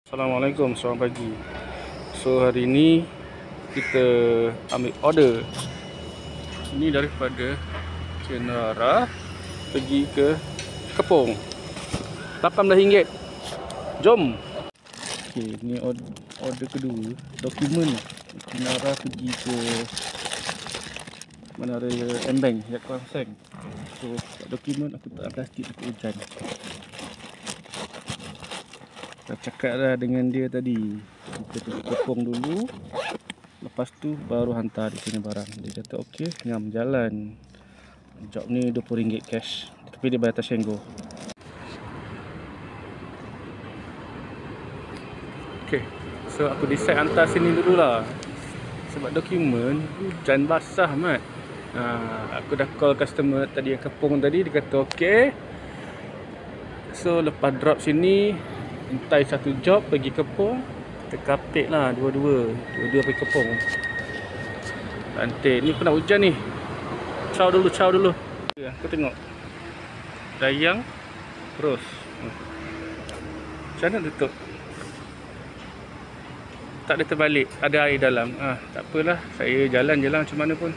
Assalamualaikum, selamat pagi. So hari ini kita ambil order. Ini daripada Cenara pergi ke Kepong. RM18. Jom. Okey, ni order kedua. Dokumen Cenara pergi ke Menara Embeng, Yat Kuang Seng. So dokumen aku tak plastik takut hujan. Dah cakap dah dengan dia tadi. Kita pergi Kepong dulu. Lepas tu baru hantar di sini barang. Dia kata okey, ngam jalan. Job ni RM20 cash. Tapi dia bayar Tashengo. Okey. So aku decide hantar sini dululah. Sebab dokumen hujan basah mat. Aku dah call customer tadi yang Kepong tadi. Dia kata okey. So lepas drop sini, entai satu job pergi Kepong. Kita kapit lah dua-dua pergi Kepong. Cantik. Ni pun nak hujan ni. Caw dulu. Aku tengok dayang terus. Macam mana tutup? Tak ada terbalik. Ada air dalam. Tak apalah. Saya jalan je lah macam mana pun.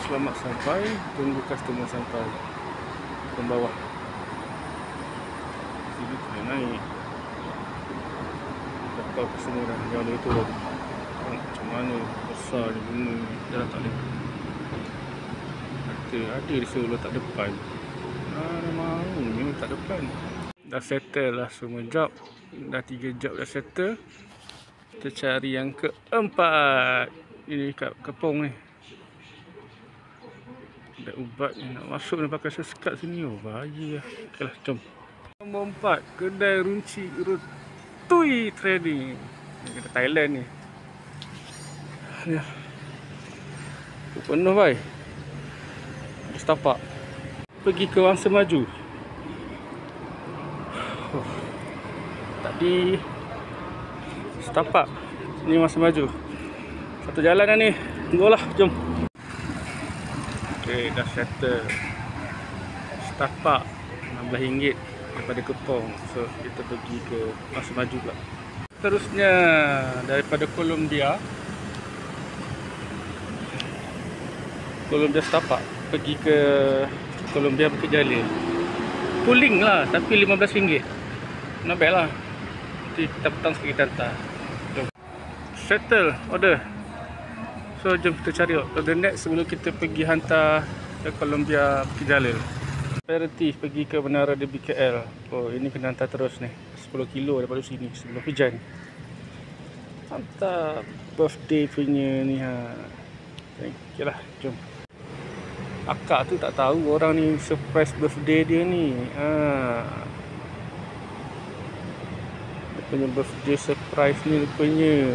Selamat sampai. Tunggu customer sampai ke bawah. Sini kena naik. Kau semua dah jangan boleh turun. Macam mana besar ni bunga ni. Dah tak boleh. Ada disuruh letak depan. Mana mahu ni letak depan. Dah settle lah semua job. Dah 3 job dah settle. Kita cari yang keempat. Ini kat Kepong ni. Ada ubat ni nak masuk ni pakai sekat sini. Oh bahaya lah. Okey lah, jom. Nombor 4, kedai runci Tui Trading. Kita Thailand ni. Ya. Penuh bai. Setapak. Pergi ke Wangsa Maju. Tadi setapak. Ni Wangsa Maju. Satu jalan dah ni. Tunggulah, jom. Okey, dah settle. Setapak RM16 daripada Kepong. So kita pergi ke Wangsa Maju pula. Terusnya daripada Columbia setapak pergi ke Columbia Bukit Jalil. Pooling lah tapi RM15. Not bad lah. Nanti kita petang sikit kita hantar. Jom. Settle order. So jom kita cari order next sebelum kita pergi hantar ke Columbia Bukit Jalil. Aperitif pergi ke Menara di BKL. Oh ini kena hantar terus ni. 10 kilo daripada sini sebelum hujan. Hantar birthday punya ni okey lah, jom. Akak tu tak tahu orang ni surprise birthday dia ni. Dia punya birthday surprise ni rupanya.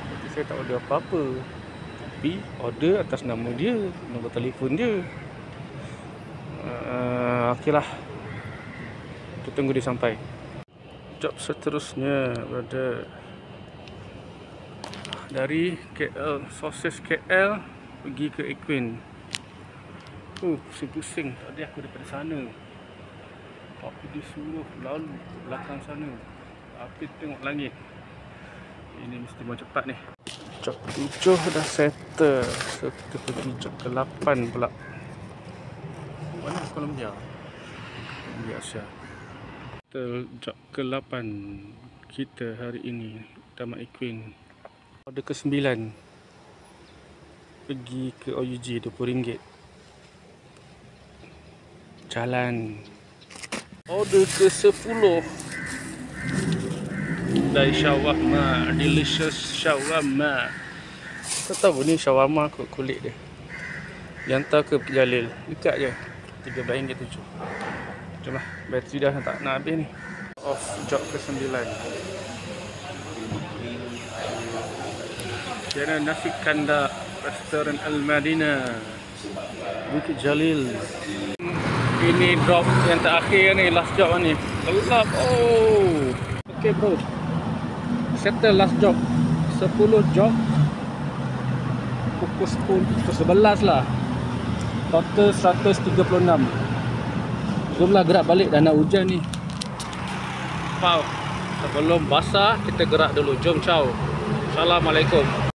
Tapi saya tak order apa-apa. Tapi order atas nama dia, nombor telefon dia. Okey lah. Kita tunggu dia sampai. Job seterusnya berada dari KL, Sources KL pergi ke Equine. Pusing-pusing. Tadi aku daripada sana. Tapi dia suruh lalu belakang sana. Tapi tengok langit. Ini mesti mau cepat ni. Job 7 dah settle. So kita pergi job ke 8 pula. Mana Columbia? Columbia Asia. Job ke 8 kita hari ini. Tamat Equine. Order ke 9. Pergi ke OUG RM20. Jalan. Order ke 10. Dari shawarma, delicious shawarma. Kau tahu ni shawarma kulit dia. Dihantar ke Bukit Jalil. Dekat je. RM13.7. Jom lah. Bateri dah tak nak habis ni. Off job ke 9. Kena nasi kanda restoran Al-Madinah Bukit Jalil. Ini drop yang terakhir ni, last job ni. Gelap. Okay bro, settle last job. 10 job pukul 11 lah. Total 136. Jomlah gerak balik, dah nak hujan ni. Wow, Sebelum basah kita gerak dulu. Jom, ciao. Assalamualaikum.